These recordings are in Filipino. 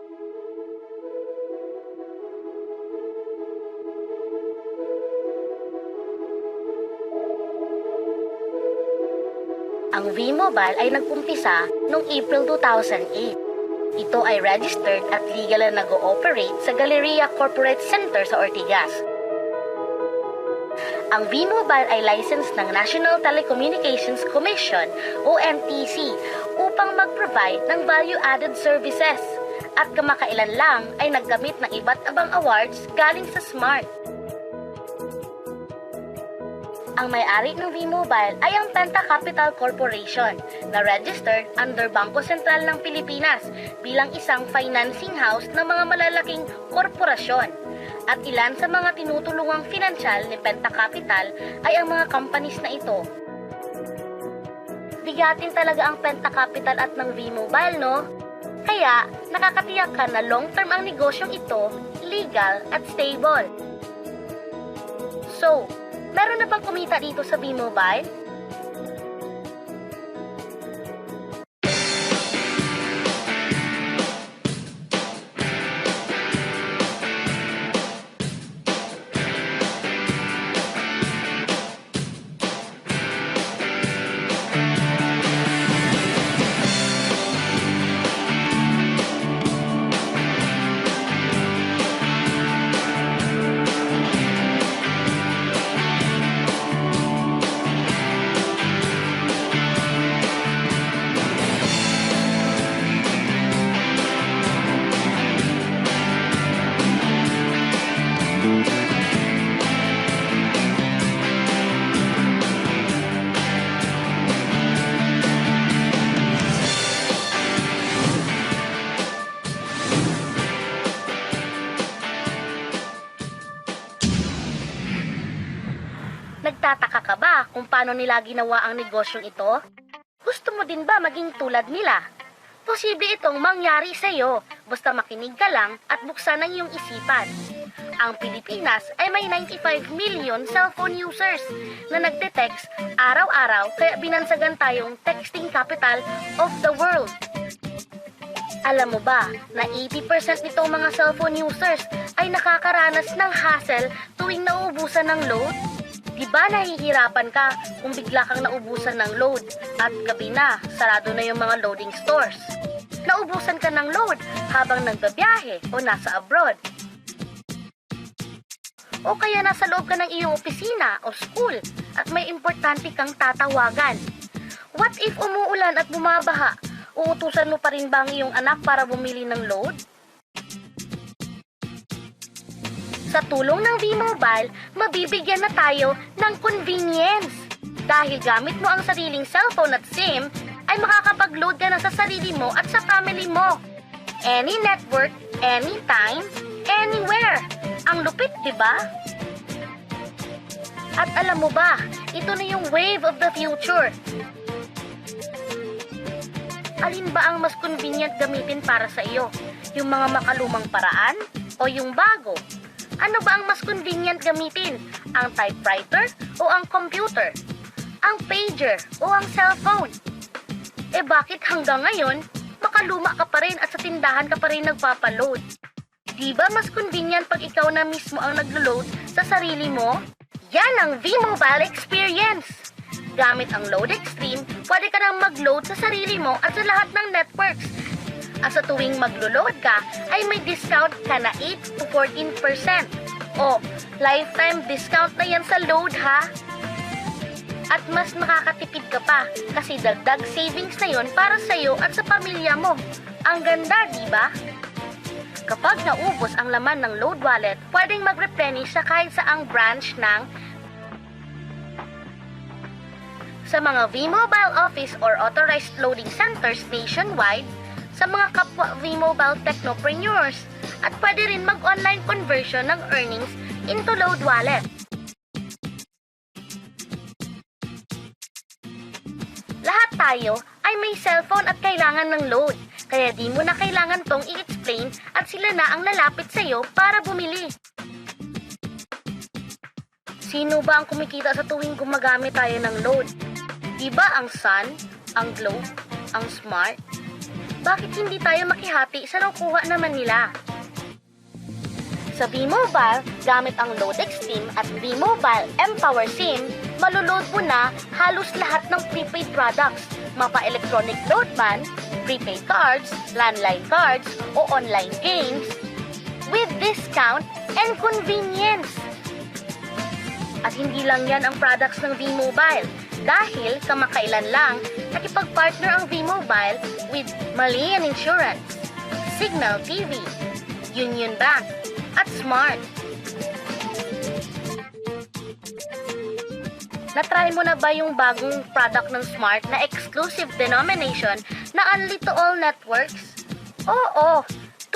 Ang V-Mobile ay nag-umpisa noong April 2008. Ito ay registered at legal na nag-ooperate sa Galleria Corporate Center sa Ortigas. Ang V-Mobile ay licensed ng National Telecommunications Commission o NTC upang mag-provide ng value-added services at kamakailan lang ay nagkamit ng iba't ibang awards galing sa SMART. Ang may-ari ng V-Mobile ay ang Penta Capital Corporation na registered under Bangko Sentral ng Pilipinas bilang isang financing house ng mga malalaking korporasyon. At ilan sa mga tinutulungang pinansyal ni Penta Capital ay ang mga companies na ito. Bigatin talaga ang Penta Capital at ng V-Mobile, no? Kaya nakakatiyak ka na long-term ang negosyong ito, legal at stable. So, meron na bang kumita dito sa V-Mobile? Nagtataka ka ba kung paano nila ginawa ang negosyong ito? Gusto mo din ba maging tulad nila? Posible itong mangyari sa iyo, basta makinig ka lang at buksan ang iyong isipan. Ang Pilipinas ay may 95 million cellphone users na nagte-text araw-araw kaya binansagan tayong texting capital of the world. Alam mo ba na 80% nitong mga cellphone users ay nakakaranas ng hassle tuwing nauubusan ng load? Diba nahihirapan ka kung bigla kang naubusan ng load at gabi na, sarado na yung mga loading stores? Naubusan ka ng load habang nagbabiyahe o nasa abroad? O kaya nasa loob ka ng iyong opisina o school at may importante kang tatawagan? What if umuulan at bumabaha? Uutusan mo pa rin ba ang iyong anak para bumili ng load? Sa tulong ng V-Mobile, mabibigyan na tayo ng convenience. Dahil gamit mo ang sariling cellphone at SIM, ay makakapag-load ka na sa sarili mo at sa family mo. Any network, anytime, anywhere. Ang lupit, di ba? At alam mo ba, ito na yung wave of the future. Alin ba ang mas convenient gamitin para sa iyo? Yung mga makalumang paraan o yung bago? Ano ba ang mas convenient gamitin? Ang typewriter o ang computer? Ang pager o ang cellphone? Eh bakit hanggang ngayon, makaluma ka pa rin at sa tindahan ka pa rin nagpapaload? Di ba mas convenient pag ikaw na mismo ang naglo-load sa sarili mo? Yan ang V-Mobile experience! Gamit ang Load Extreme, pwede ka nang mag-load sa sarili mo at sa lahat ng networks. At sa tuwing maglo-load ka, ay may discount ka na 8 to 14%. O, lifetime discount na yan sa load ha! At mas makakatipid ka pa kasi dagdag savings na yon para sa iyo at sa pamilya mo. Ang ganda, di ba? Kapag naubos ang laman ng load wallet, pwedeng mag-replenish sa kahit saang branch ng sa mga V-Mobile office or authorized loading centers nationwide, sa mga kapwa V-Mobile technopreneurs, at pwede rin mag-online conversion ng earnings into load wallet. Lahat tayo ay may cellphone at kailangan ng load, kaya di mo na kailangan tong i-explain at sila na ang lalapit sa iyo para bumili. Sino ba ang kumikita sa tuwing gumagamit tayo ng load? Diba ang Sun, ang Globe, ang Smart? bakit hindi tayo makihati sa nakukuha naman nila? Sa V-Mobile, gamit ang Load Extreme at V-Mobile mPower SIM, malulod mo na halos lahat ng prepaid products, mapa-electronic load man, prepaid cards, landline cards, o online games, with discount and convenience. At hindi lang yan ang products ng V-Mobile, dahil kamakailan lang nakipag-partner ang V-Mobile with Malayan Insurance, Signal TV, Union Bank, at Smart. Na-try mo na ba yung bagong product ng Smart na exclusive denomination na Only to All Networks? Oo,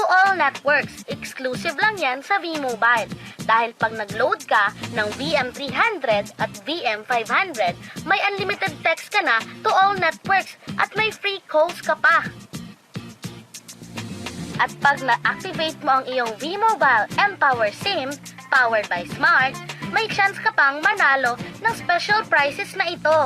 to all networks. Exclusive lang yan sa V-Mobile. Dahil pag nag-load ka ng VM300 at VM500, may unlimited text ka na to all networks at may free calls ka pa. At pag na-activate mo ang iyong V-Mobile mPower SIM, powered by Smart, may chance ka pang manalo ng special prizes na ito.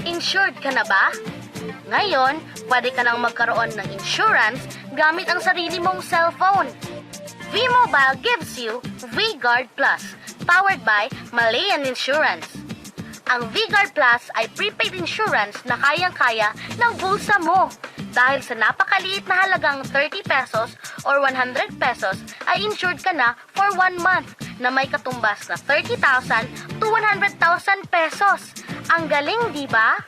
Insured ka na ba? Ngayon, pwede ka nang magkaroon ng insurance gamit ang sarili mong cellphone. V-Mobile gives you V-Guard Plus, powered by Malayan Insurance. Ang V-Guard Plus ay prepaid insurance na kayang-kaya ng bulsa mo. Dahil sa napakaliit na halagang 30 pesos or 100 pesos ay insured ka na for 1 month na may katumbas na 30,000 to 100,000 pesos. Ang galing, di ba?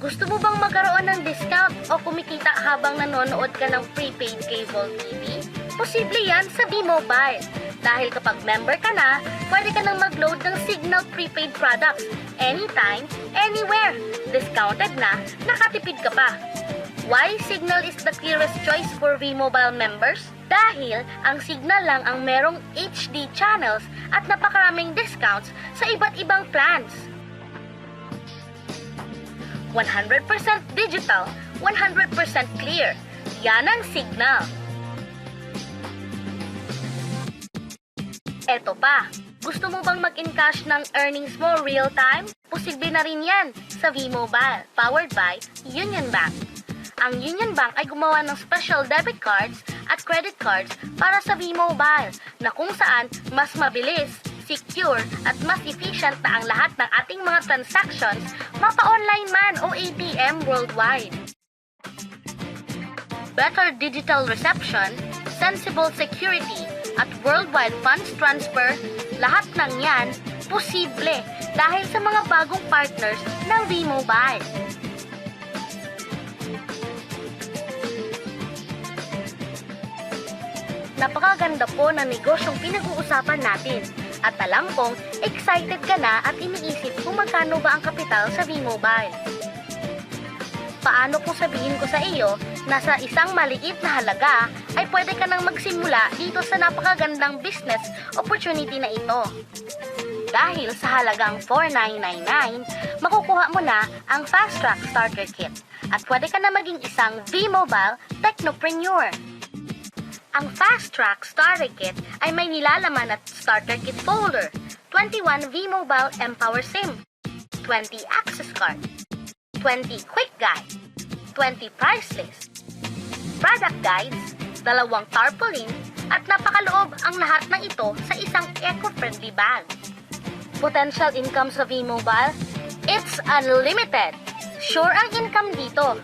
Gusto mo bang magkaroon ng discount o kumikita habang nanonood ka ng prepaid cable TV? Posible yan sa V-Mobile. Dahil kapag member ka na, pwede ka nang mag-load ng Signal prepaid products anytime, anywhere. Discounted na, nakatipid ka pa. Why Signal is the clearest choice for V-Mobile members? Dahil ang Signal lang ang merong HD channels at napakaraming discounts sa iba't ibang plans. 100% digital, 100% clear. Yan ang Signal. Eto pa, gusto mo bang mag-encash ng earnings mo real time? Posible na rin yan sa V-Mobile, powered by Union Bank. Ang Union Bank ay gumawa ng special debit cards at credit cards para sa V-Mobile na kung saan mas mabilis, secure at mas efficient na ang lahat ng ating mga transactions mapa-online man o ATM worldwide. Better digital reception, sensible security, at worldwide funds transfer, lahat ng yan posible dahil sa mga bagong partners ng V-Mobile. Napakaganda po ng negosyong pinag-uusapan natin at alam kong excited ka na at iniisip kung magkano ba ang kapital sa V-Mobile. Paano kung sabihin ko sa iyo na sa isang maliit na halaga ay pwede ka nang magsimula dito sa napakagandang business opportunity na ito. Dahil sa halagang $4,999, makukuha mo na ang Fast Track Starter Kit at pwede ka na maging isang V-Mobile Technopreneur. Ang Fast Track Starter Kit ay may nilalaman at starter kit folder, 21 V-Mobile mPower SIM, 20 access card, 20 quick guide, 20 price list, product guides, 2 tarpaulin, at napakaloob ang lahat ng ito sa isang eco-friendly bag. Potential income sa V-Mobile? It's unlimited! Sure ang income dito.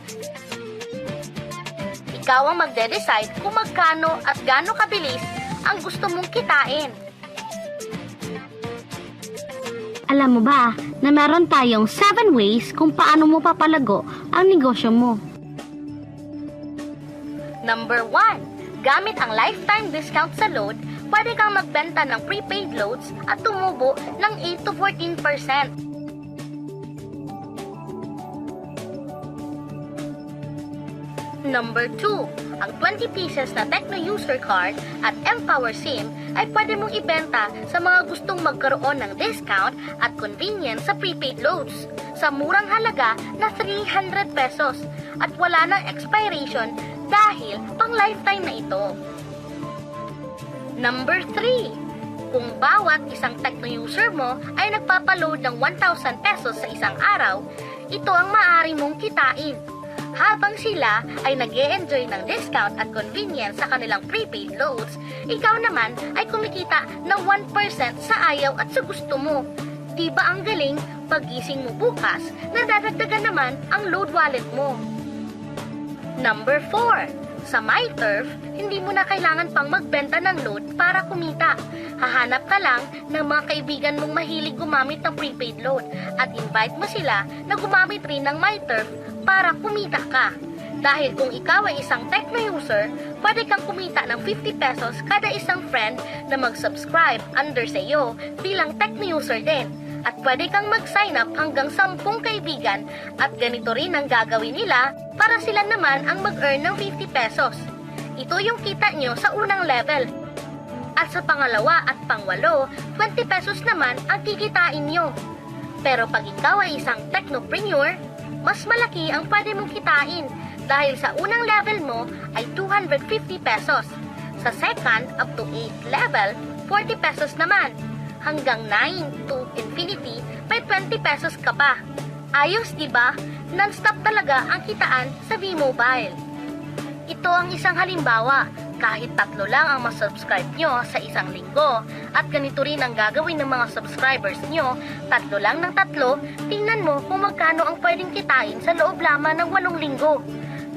Ikaw ang magde-decide kung magkano at gaano kabilis ang gusto mong kitain. Alam mo ba na meron tayong 7 ways kung paano mo papalago ang negosyo mo? Number 1. Gamit ang lifetime discount sa load, pwede kang magbenta ng prepaid loads at tumubo ng 8 to 14%. Number 2. Ang 20 pieces na Tecno User Card at mPower SIM ay pwede mong ibenta sa mga gustong magkaroon ng discount at convenience sa prepaid loads sa murang halaga na 300 pesos at wala ng expiration dahil pang lifetime na ito. Number 3. Kung bawat isang Tecno user mo ay nagpapaload ng 1,000 pesos sa isang araw, ito ang maaari mong kitain. Habang sila ay nag-e-enjoy ng discount at convenience sa kanilang prepaid loads, ikaw naman ay kumikita ng 1% sa ayaw at sa gusto mo. Diba ang galing? Pag-gising mo bukas, nadadagdagan naman ang load wallet mo. Number 4. Sa MyTurf, hindi mo na kailangan pang magbenta ng load para kumita. Hahanap ka lang ng mga kaibigan mong mahilig gumamit ng prepaid load at invite mo sila na gumamit rin ng MyTurf para kumita ka. Dahil kung ikaw ay isang Tecno user, pwede kang kumita ng 50 pesos kada isang friend na mag-subscribe under sa iyo bilang Tecno user din. At pwede kang mag-sign up hanggang 10 kaibigan at ganito rin ang gagawin nila para sila naman ang mag-earn ng 50 pesos. Ito yung kita nyo sa unang level. At sa pangalawa at pangwalo, 20 pesos naman ang kikitain nyo. Pero pag ikaw ay isang technopreneur, mas malaki ang pwede mong kitain dahil sa unang level mo ay 250 pesos. Sa second up to 8 level, 40 pesos naman. Hanggang 9 to infinity, may 20 pesos ka pa. Ayos, diba? Non-stop talaga ang kitaan sa V-Mobile. Ito ang isang halimbawa. Kahit 3 lang ang masubscribe nyo sa isang linggo at ganito rin ang gagawin ng mga subscribers nyo, 3 lang ng 3, tingnan mo kung magkano ang pwedeng kitain sa loob lamang ng 8 linggo.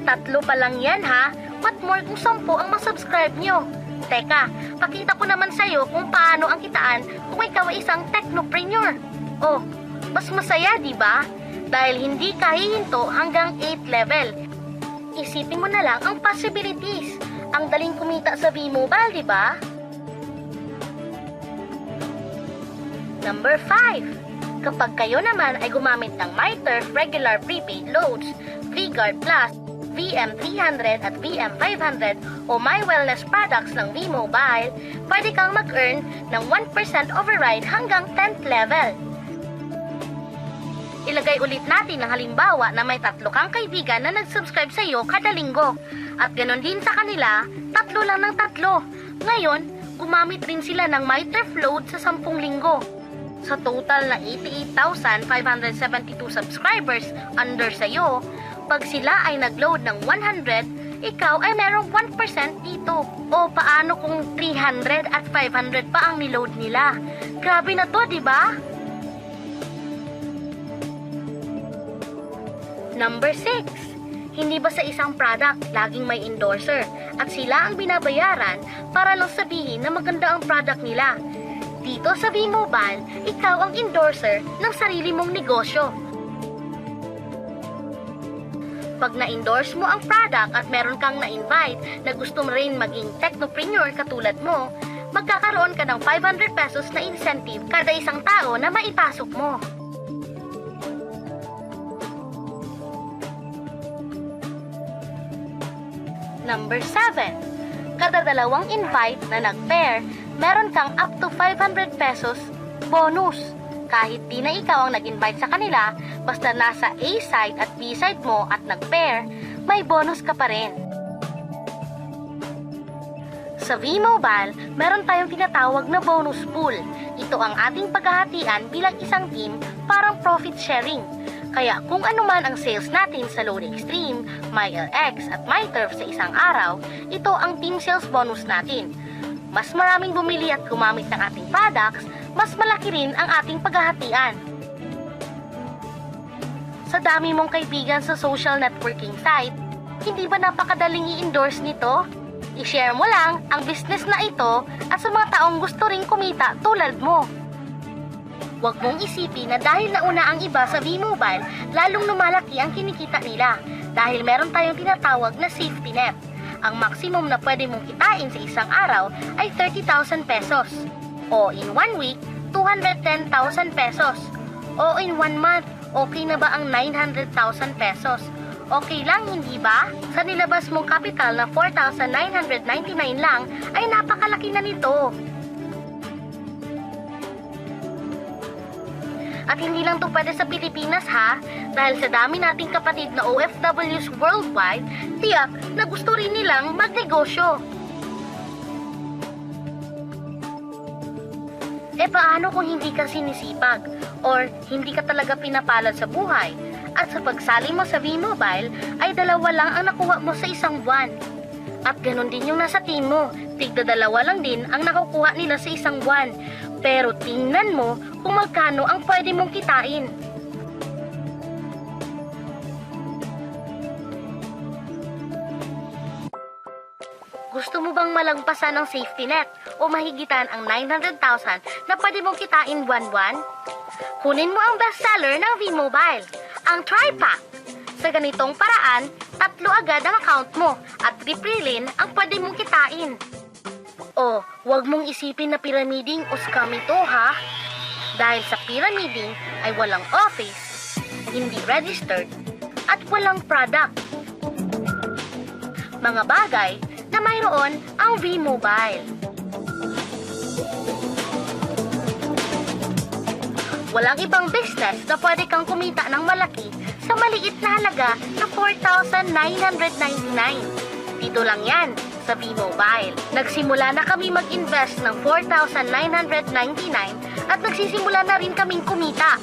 3 pa lang yan ha, what more kung 10 ang masubscribe nyo. Teka, pakita ko naman sa'yo kung paano ang kitaan kung ikaw ay isang technopreneur. Oh, mas masaya, di ba? Dahil hindi ka hihinto hanggang 8 level. Isipin mo na lang ang possibilities. Ang daling kumita sa V-Mobile, di ba? Number 5. Kapag kayo naman ay gumamit ng MyTurf regular prepaid loads, V-Guard Plus, VM300 at VM500 o My Wellness products ng V-Mobile, pwede kang mag-earn ng 1% override hanggang 10th level. Ilagay ulit natin ang halimbawa na may 3 kang kaibigan na nag-subscribe sa iyo kada linggo. At ganoon din sa kanila, 3 lang ng 3. Ngayon, gumamit rin sila ng MyTurf load sa 10 linggo. Sa total na 88,572 subscribers under sa iyo, pag sila ay nag-load ng 100, ikaw ay merong 1% dito. O paano kung 300 at 500 pa ang niload nila? Grabe na to, di ba? Number 6. Hindi ba sa isang product laging may endorser at sila ang binabayaran para lang sabihin na maganda ang product nila? Dito sa V-Mobile, ikaw ang endorser ng sarili mong negosyo. Pag na-endorse mo ang product at meron kang na-invite na gusto mo rin maging technopreneur katulad mo, magkakaroon ka ng 500 pesos na incentive kada isang tao na maipasok mo. Number 7. Kada 2 invite na nag-pair, meron kang up to 500 pesos bonus. Kahit di na ikaw ang nag-invite sa kanila, basta nasa A side at B side mo at nag-pair, may bonus ka pa rin. Sa V-Mobile, meron tayong tinatawag na bonus pool. Ito ang ating paghahatian bilang isang team, parang profit sharing. Kaya kung ano man ang sales natin sa Load Extreme, MyLX at MyTurf sa isang araw, ito ang team sales bonus natin. Mas maraming bumili at gumamit ng ating products, mas malaki rin ang ating paghahatian. Sa dami mong kaibigan sa social networking site, hindi ba napakadaling i-endorse nito? I-share mo lang ang business na ito at sa mga taong gusto ring kumita tulad mo. Huwag mong isipin na dahil nauna ang iba sa V-Mobile, lalong lumalaki ang kinikita nila dahil meron tayong tinatawag na safety net. Ang maximum na pwede mong kitain sa isang araw ay 30,000 pesos. O in 1 week, 210,000 pesos. O in 1 month, okay na ba ang 900,000 pesos? Okay lang, hindi ba? Sa nilabas mong kapital na 4,999 lang, ay napakalaki na nito. At hindi lang to pwede sa Pilipinas ha, Dahil sa dami nating kapatid na OFWs worldwide, tiyak na gusto rin nilang magnegosyo. E paano kung hindi ka sinisipag or hindi ka talaga pinapalad sa buhay at sa pagsali mo sa V-Mobile ay 2 lang ang nakuha mo sa isang buwan? At ganun din yung nasa team mo, tigda 2 lang din ang nakukuha nila sa isang buwan. Pero tingnan mo kung magkano ang pwede mong kitain. Gusto mo bang malagpasan ang safety net o mahigitan ang 900,000 na pwede mong kitain buwan-buwan? Kunin mo ang bestseller ng V-Mobile, ang TriPack. Sa ganitong paraan, 3 agad ang account mo at triprilin ang pwede mong kitain. O, huwag mong isipin na pyramiding o scam ito ha. Dahil sa pyramiding ay walang office, hindi registered, at walang product. Mga bagay na mayroon ang V-Mobile. Walang ibang business na pwede kang kumita ng malaki sa maliit na halaga na 4,999. Dito lang yan sa V-Mobile. Nagsimula na kami mag-invest ng 4,999 at nagsisimula na rin kaming kumita.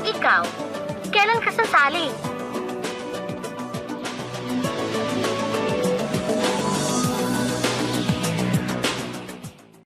Ikaw, kailan ka sasali?